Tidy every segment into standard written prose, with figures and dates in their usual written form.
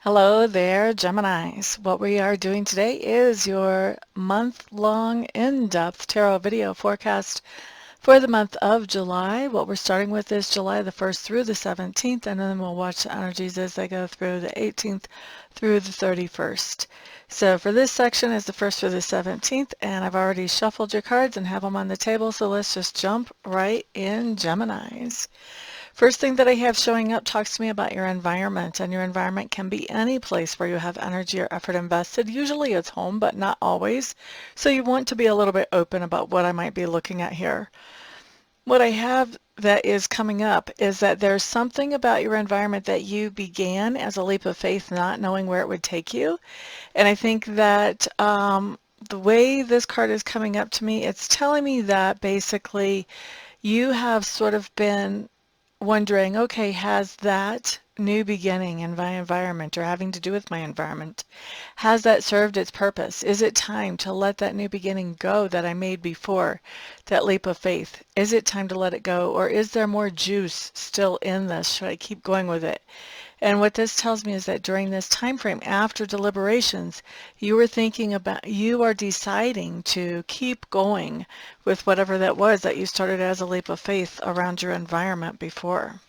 Hello there, Geminis. What we are doing today is your month-long in-depth tarot video forecast for the month of July. What we're starting with is July the 1st through the 17th, and then we'll watch the energies as they go through the 18th through the 31st. So for this section is the 1st through the 17th, and I've already shuffled your cards and have them on the table, so let's just jump right in, Geminis. First thing that I have showing up talks to me about your environment, and your environment can be any place where you have energy or effort invested. Usually it's home, but not always. So you want to be a little bit open about what I might be looking at here. What I have that is coming up is that there's something about your environment that you began as a leap of faith, not knowing where it would take you. And I think that the way this card is coming up to me, it's telling me that basically you have sort of been wondering, okay, has that new beginning in my environment or having to do with my environment, has that served its purpose? Is it time to let that new beginning go that I made before, that leap of faith? Is it time to let it go, or is there more juice still in this? Should I keep going with it? And what this tells me is that during this time frame after deliberations, you are deciding to keep going with whatever that was that you started as a leap of faith around your environment before.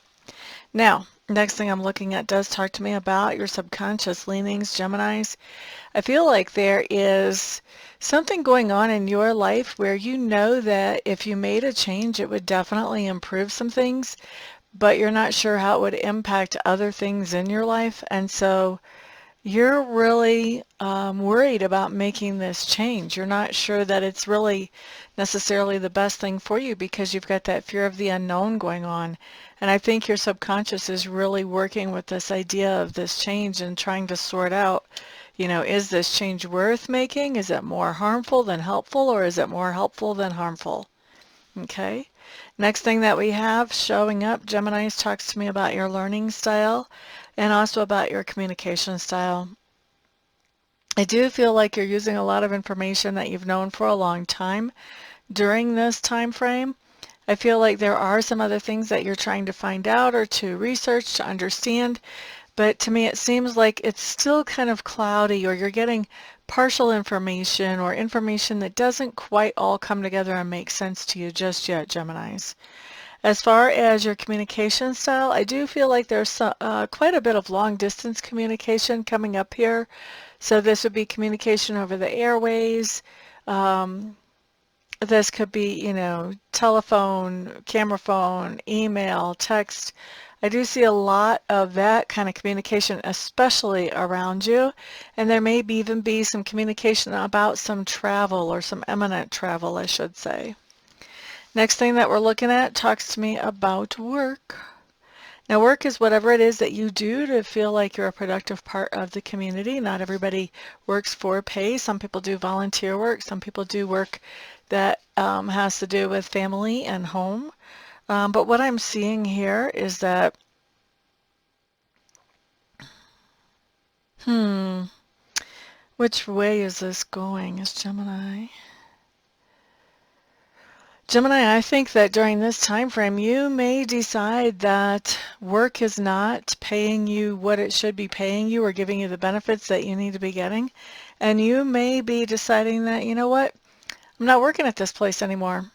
Now, next thing I'm looking at does talk to me about your subconscious leanings, Geminis. I feel like there is something going on in your life where you know that if you made a change, it would definitely improve some things, but you're not sure how it would impact other things in your life. And so you're really worried about making this change. You're not sure that it's really necessarily the best thing for you because you've got that fear of the unknown going on. And I think your subconscious is really working with this idea of this change and trying to sort out, is this change worth making? Is it more harmful than helpful, or is it more helpful than harmful? Okay. Next thing that we have showing up, Geminis, talks to me about your learning style and also about your communication style. I do feel like you're using a lot of information that you've known for a long time during this time frame. I feel like there are some other things that you're trying to find out or to research, to understand, but to me it seems like it's still kind of cloudy, or you're getting partial information or information that doesn't quite all come together and make sense to you just yet, Geminis. As far as your communication style, I do feel like there's quite a bit of long distance communication coming up here. So this would be communication over the airways. This could be, telephone, camera phone, email, text. I do see a lot of that kind of communication, especially around you. And there may even be some communication about some travel, or some imminent travel, I should say. Next thing that we're looking at talks to me about work. Now, work is whatever it is that you do to feel like you're a productive part of the community. Not everybody works for pay. Some people do volunteer work. Some people do work that has to do with family and home. But what I'm seeing here is that, which way is this going, is Gemini? Gemini, I think that during this time frame, you may decide that work is not paying you what it should be paying you or giving you the benefits that you need to be getting. And you may be deciding that, you know what, I'm not working at this place anymore.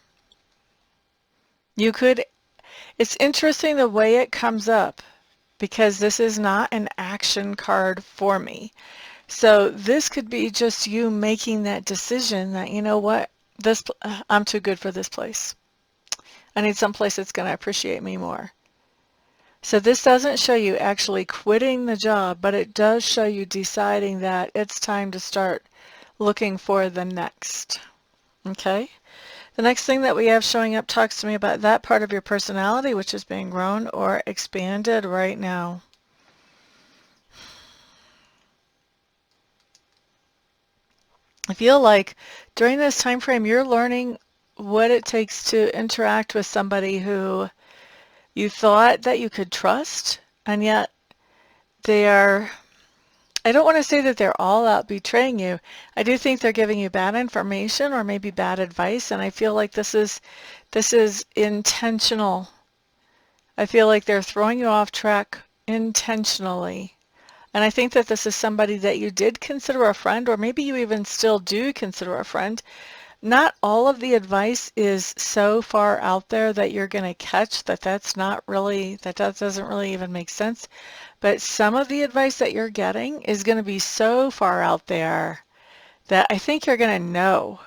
It's interesting the way it comes up, because this is not an action card for me. So this could be just you making that decision that, you know what, I'm too good for this place. I need some place that's going to appreciate me more. So this doesn't show you actually quitting the job, but it does show you deciding that it's time to start looking for the next. Okay? The next thing that we have showing up talks to me about that part of your personality which is being grown or expanded right now. I feel like during this time frame you're learning what it takes to interact with somebody who you thought that you could trust, and yet I don't want to say that they're all out betraying you. I do think they're giving you bad information or maybe bad advice, and I feel like this is intentional. I feel like they're throwing you off track intentionally. And I think that this is somebody that you did consider a friend, or maybe you even still do consider a friend. Not all of the advice is so far out there that you're going to catch that's not really, that doesn't really even make sense. But some of the advice that you're getting is going to be so far out there that I think you're going to know.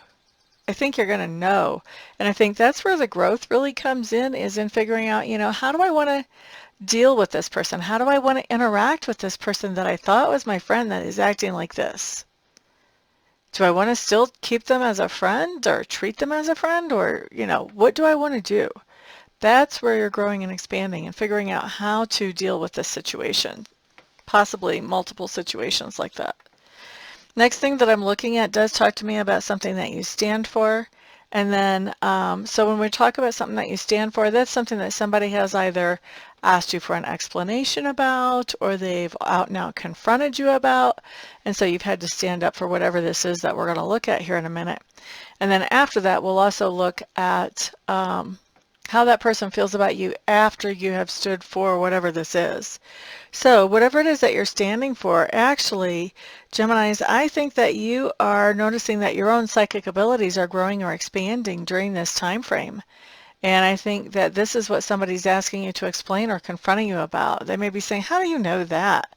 I think you're going to know. And I think that's where the growth really comes in, is in figuring out, how do I want to deal with this person? How do I want to interact with this person that I thought was my friend that is acting like this? Do I want to still keep them as a friend or treat them as a friend, or, what do I want to do? That's where you're growing and expanding and figuring out how to deal with this situation, possibly multiple situations like that. Next thing that I'm looking at does talk to me about something that you stand for. And then, so when we talk about something that you stand for, that's something that somebody has either asked you for an explanation about, or they've out and out confronted you about. And so you've had to stand up for whatever this is that we're going to look at here in a minute. And then after that, we'll also look at how that person feels about you after you have stood for whatever this is. So whatever it is that you're standing for, actually, Geminis, I think that you are noticing that your own psychic abilities are growing or expanding during this time frame. And I think that this is what somebody's asking you to explain or confronting you about. They may be saying, how do you know that?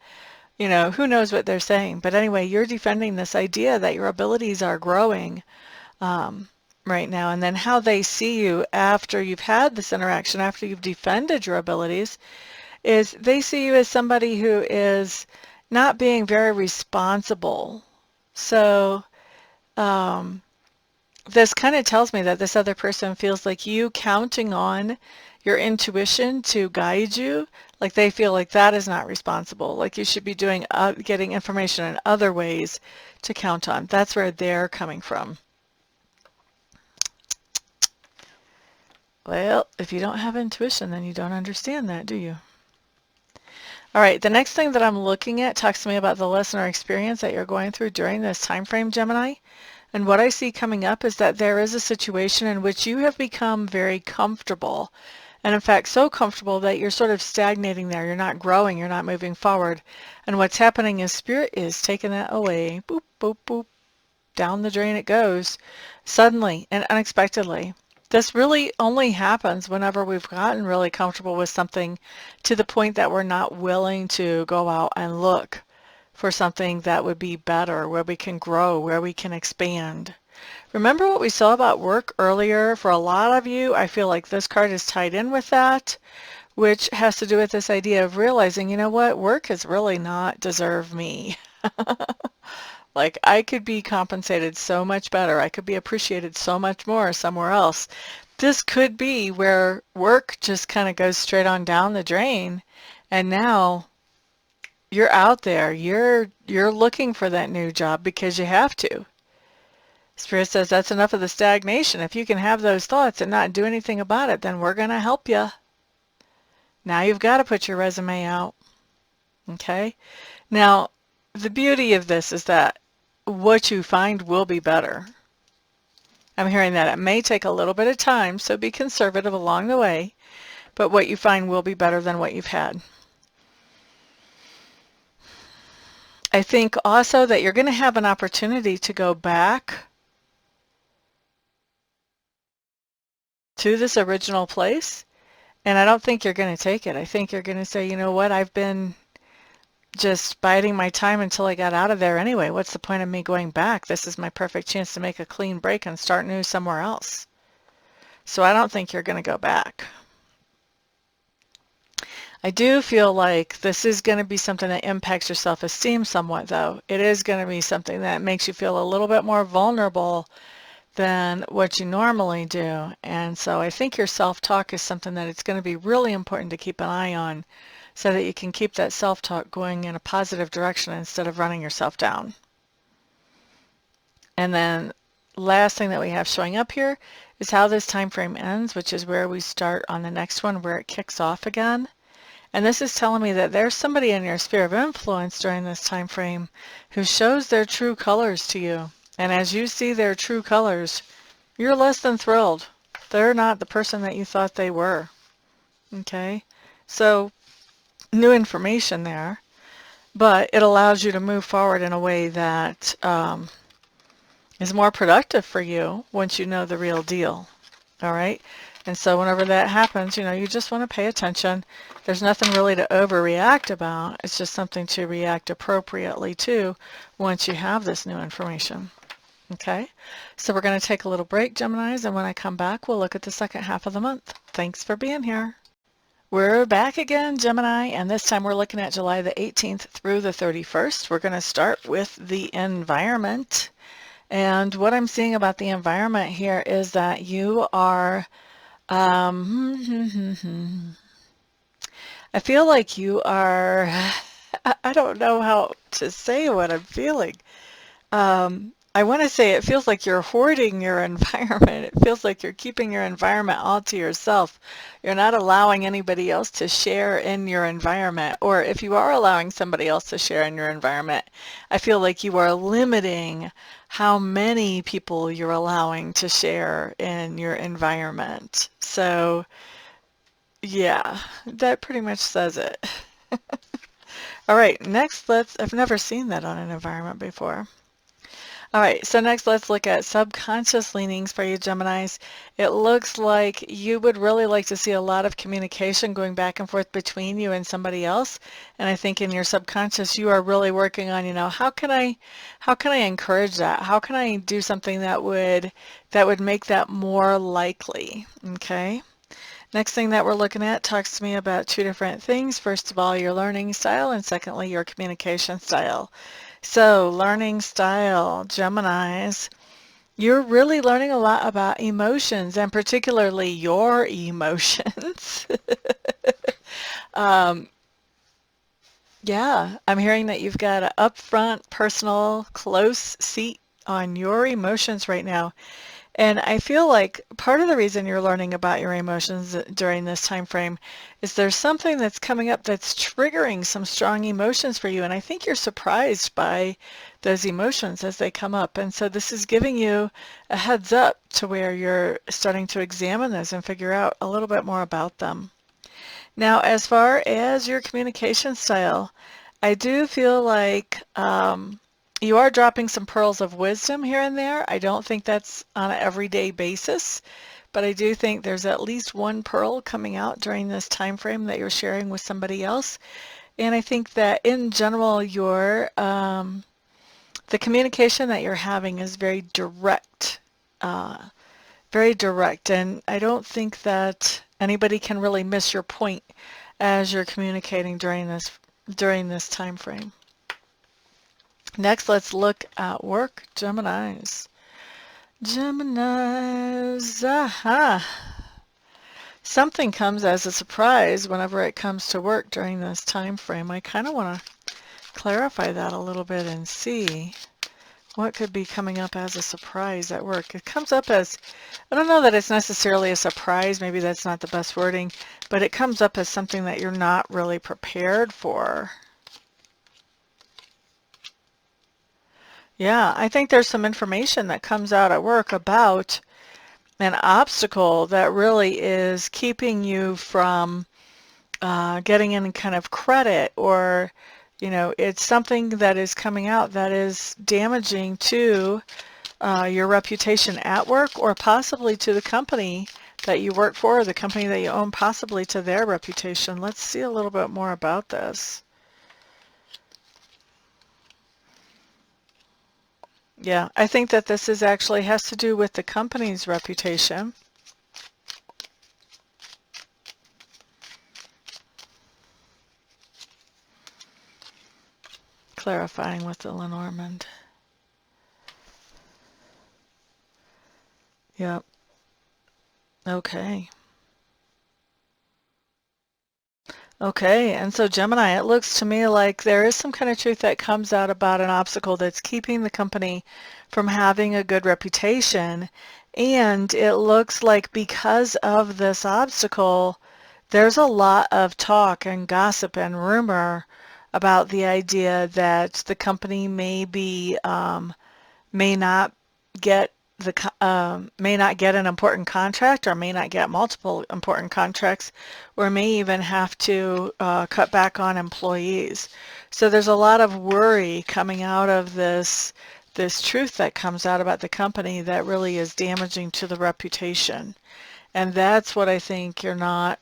Who knows what they're saying. But anyway, you're defending this idea that your abilities are growing right now. And then how they see you after you've had this interaction, after you've defended your abilities, is they see you as somebody who is not being very responsible. So this kind of tells me that this other person feels like you counting on your intuition to guide you, like they feel like that is not responsible, like you should be doing getting information in other ways to count on. That's where they're coming from. Well, if you don't have intuition, then you don't understand that, do you? All right, the next thing that I'm looking at talks to me about the lesson or experience that you're going through during this time frame, Gemini. And what I see coming up is that there is a situation in which you have become very comfortable. And in fact, so comfortable that you're sort of stagnating there. You're not growing, you're not moving forward. And what's happening is Spirit is taking that away. Boop, boop, boop. Down the drain it goes, suddenly and unexpectedly. This really only happens whenever we've gotten really comfortable with something to the point that we're not willing to go out and look for something that would be better, where we can grow, where we can expand. Remember what we saw about work earlier? For a lot of you, I feel like this card is tied in with that, which has to do with this idea of realizing, you know what, work is really not deserve me. Like, I could be compensated so much better. I could be appreciated so much more somewhere else. This could be where work just kind of goes straight on down the drain, and now you're out there. You're looking for that new job because you have to. Spirit says that's enough of the stagnation. If you can have those thoughts and not do anything about it, then we're going to help you. Now you've got to put your resume out. Okay? Now, the beauty of this is that what you find will be better. I'm hearing that it may take a little bit of time, so be conservative along the way, but what you find will be better than what you've had. I think also that you're going to have an opportunity to go back to this original place, and I don't think you're going to take it. I think you're going to say, you know what, I've been just biding my time until I got out of there anyway. What's the point of me going back? This is my perfect chance to make a clean break and start new somewhere else. So I don't think you're going to go back. I do feel like this is going to be something that impacts your self-esteem somewhat, though. It is going to be something that makes you feel a little bit more vulnerable than what you normally do. And so I think your self-talk is something that it's going to be really important to keep an eye on, so that you can keep that self-talk going in a positive direction instead of running yourself down. And then last thing that we have showing up here is how this time frame ends, which is where we start on the next one, where it kicks off again. And this is telling me that there's somebody in your sphere of influence during this time frame who shows their true colors to you. And as you see their true colors, you're less than thrilled. They're not the person that you thought they were. Okay? So new information there. but it allows you to move forward in a way that is more productive for you once you know the real deal. All right. And so whenever that happens, you just want to pay attention. There's nothing really to overreact about. It's just something to react appropriately to once you have this new information. Okay. So we're going to take a little break, Geminis, and when I come back, we'll look at the second half of the month. Thanks for being here. We're back again, Gemini, and this time we're looking at July the 18th through the 31st. We're going to start with the environment. And what I'm seeing about the environment here is that you are, I feel like you are, I don't know how to say what I'm feeling. I want to say it feels like you're hoarding your environment. It feels like you're keeping your environment all to yourself. You're not allowing anybody else to share in your environment. Or if you are allowing somebody else to share in your environment, I feel like you are limiting how many people you're allowing to share in your environment. So, yeah, that pretty much says it. All right, next I've never seen that on an environment before. All right, so next let's look at subconscious leanings for you Geminis. It looks like you would really like to see a lot of communication going back and forth between you and somebody else. And I think in your subconscious you are really working on, how can I encourage that? How can I do something that would make that more likely? Okay. Next thing that we're looking at talks to me about two different things. First of all, your learning style, and secondly, your communication style. So, learning style, Geminis, you're really learning a lot about emotions, and particularly your emotions. Yeah, I'm hearing that you've got an upfront, personal, close seat on your emotions right now. And I feel like part of the reason you're learning about your emotions during this time frame is there's something that's coming up that's triggering some strong emotions for you. And I think you're surprised by those emotions as they come up. And so this is giving you a heads up to where you're starting to examine those and figure out a little bit more about them. Now, as far as your communication style, I do feel like you are dropping some pearls of wisdom here and there. I don't think that's on an everyday basis, but I do think there's at least one pearl coming out during this time frame that you're sharing with somebody else. And I think that in general, the communication that you're having is very direct, and I don't think that anybody can really miss your point as you're communicating during this time frame. Next, let's look at work, Geminis. Geminis, aha. Something comes as a surprise whenever it comes to work during this time frame. I kind of want to clarify that a little bit and see what could be coming up as a surprise at work. It comes up as, I don't know that it's necessarily a surprise, maybe that's not the best wording, but it comes up as something that you're not really prepared for. Yeah, I think there's some information that comes out at work about an obstacle that really is keeping you from getting any kind of credit, or it's something that is coming out that is damaging to your reputation at work, or possibly to the company that you work for, or the company that you own, possibly to their reputation. Let's see a little bit more about this. Yeah, I think that this actually has to do with the company's reputation. Clarifying with the Lenormand. Yep. Okay. Okay, and so Gemini, it looks to me like there is some kind of truth that comes out about an obstacle that's keeping the company from having a good reputation. And it looks like because of this obstacle, there's a lot of talk and gossip and rumor about the idea that the company may not get may not get an important contract, or may not get multiple important contracts, or may even have to cut back on employees. So there's a lot of worry coming out of this truth that comes out about the company that really is damaging to the reputation. And that's what I think you're not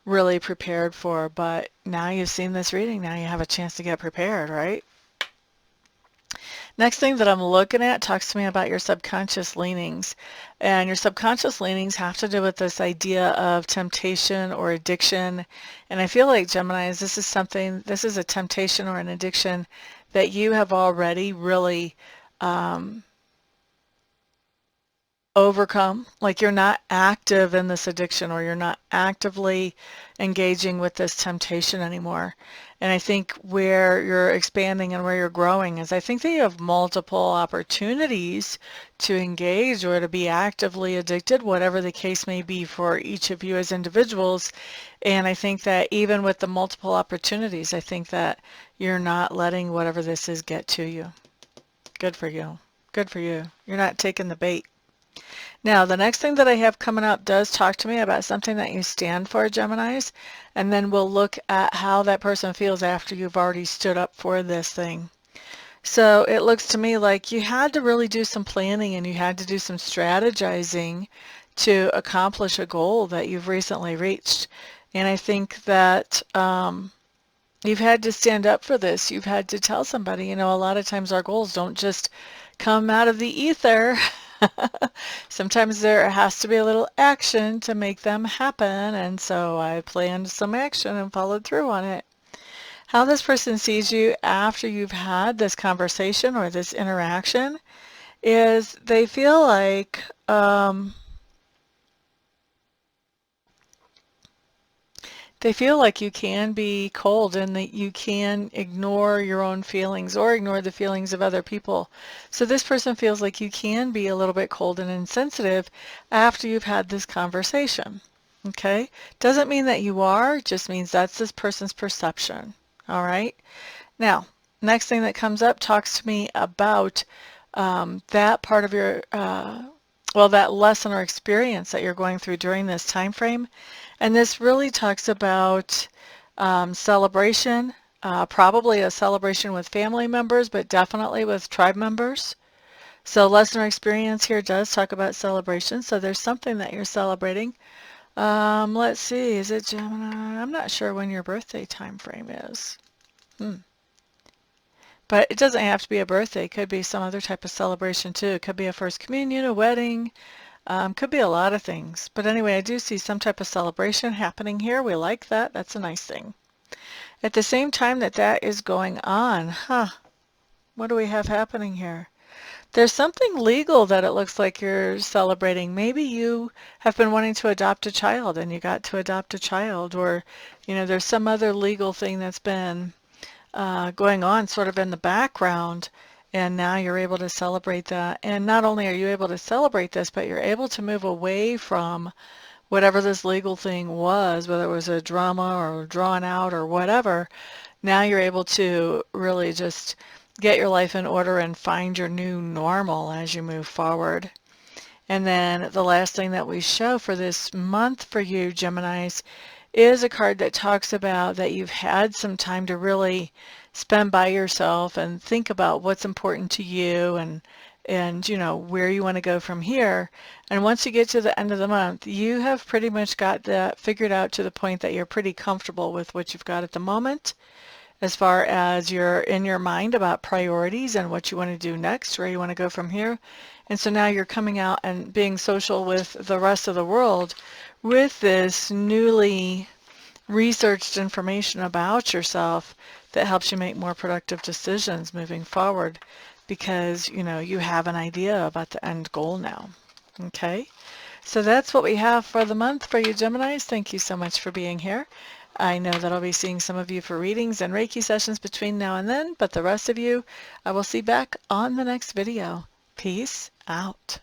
really prepared for. But now you've seen this reading, now you have a chance to get prepared, right? Next thing that I'm looking at talks to me about your subconscious leanings. And your subconscious leanings have to do with this idea of temptation or addiction. And I feel like, Geminis, this is a temptation or an addiction that you have already really overcome. Like, you're not active in this addiction, or you're not actively engaging with this temptation anymore. And I think where you're expanding and where you're growing is, I think that you have multiple opportunities to engage or to be actively addicted, whatever the case may be for each of you as individuals. And I think that even with the multiple opportunities, I think that you're not letting whatever this is get to you. Good for you. Good for you. You're not taking the bait. Now, the next thing that I have coming up does talk to me about something that you stand for, Geminis, and then we'll look at how that person feels after you've already stood up for this thing. So it looks to me like you had to really do some planning, and you had to do some strategizing to accomplish a goal that you've recently reached. And I think that you've had to stand up for this. You've had to tell somebody. You know, a lot of times our goals don't just come out of the ether. Sometimes there has to be a little action to make them happen, and so I planned some action and followed through on it. How this person sees you after you've had this conversation or this interaction is they feel like you can be cold, and that you can ignore your own feelings or ignore the feelings of other people. So this person feels like you can be a little bit cold and insensitive after you've had this conversation. Okay? Doesn't mean that you are, just means that's this person's perception. All right? Now, next thing that comes up talks to me about that part of your, that lesson or experience that you're going through during this time frame. And this really talks about celebration, probably a celebration with family members, but definitely with tribe members. So lesson or experience here does talk about celebration. So there's something that you're celebrating. Let's see, is it Gemini? I'm not sure when your birthday time frame is. But it doesn't have to be a birthday. It could be some other type of celebration too. It could be a first communion, a wedding. Could be a lot of things. But anyway, I do see some type of celebration happening here. We like that. That's a nice thing. At the same time that that is going on, what do we have happening here? There's something legal that it looks like you're celebrating. Maybe you have been wanting to adopt a child and you got to adopt a child, or, you know, there's some other legal thing that's been going on sort of in the background, and now you're able to celebrate that. And not only are you able to celebrate this, but you're able to move away from whatever this legal thing was, whether it was a drama or drawn out or whatever. Now you're able to really just get your life in order and find your new normal as you move forward. And then the last thing that we show for this month for you, Geminis, is a card that talks about that you've had some time to really spend by yourself and think about what's important to you, and you know, where you want to go from here. And once you get to the end of the month, you have pretty much got that figured out to the point that you're pretty comfortable with what you've got at the moment, as far as you're in your mind about priorities and what you want to do next, where you want to go from here. And so now you're coming out and being social with the rest of the world with this newly researched information about yourself that helps you make more productive decisions moving forward, because, you know, you have an idea about the end goal now. Okay? So that's what we have for the month for you, Geminis. Thank you so much for being here. I know that I'll be seeing some of you for readings and Reiki sessions between now and then, but the rest of you, I will see back on the next video. Peace out.